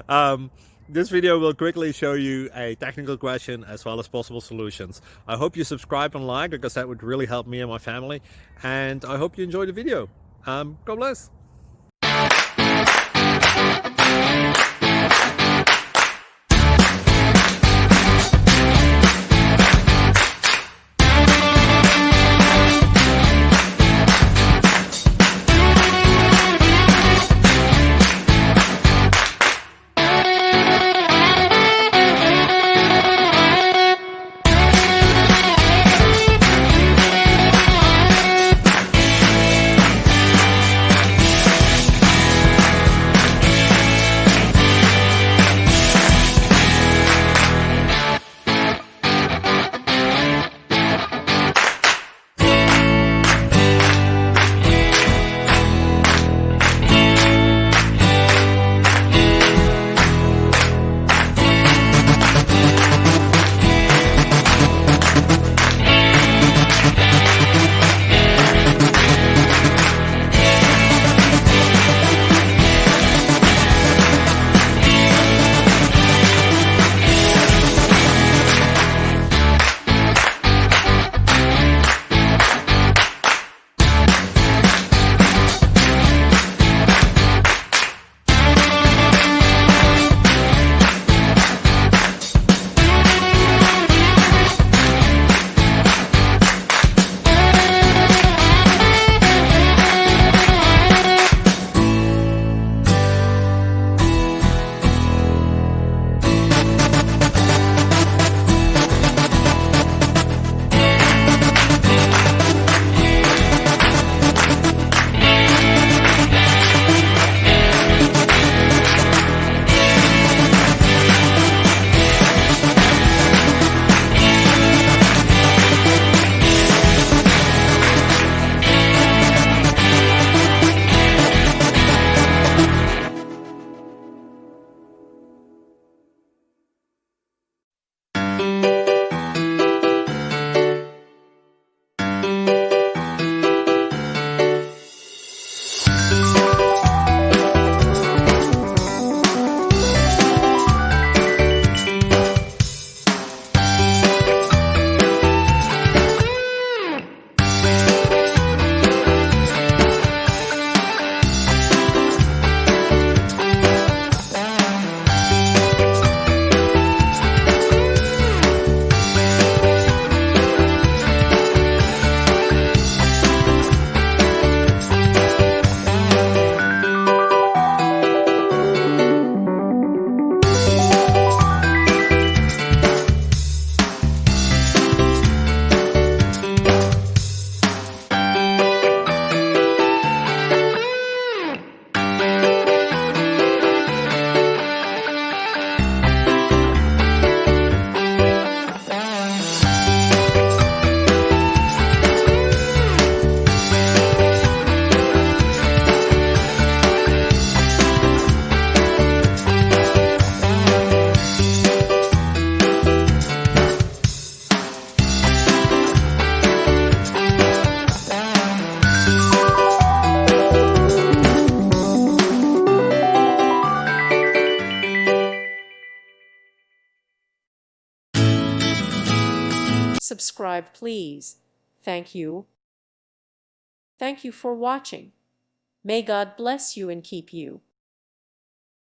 um, this video will quickly show you a technical question as well as possible solutions. I hope you subscribe and like, because that would really help me and my family. And I hope you enjoy the video. God bless. Subscribe, please. Thank you. Thank you for watching. May God bless you and keep you.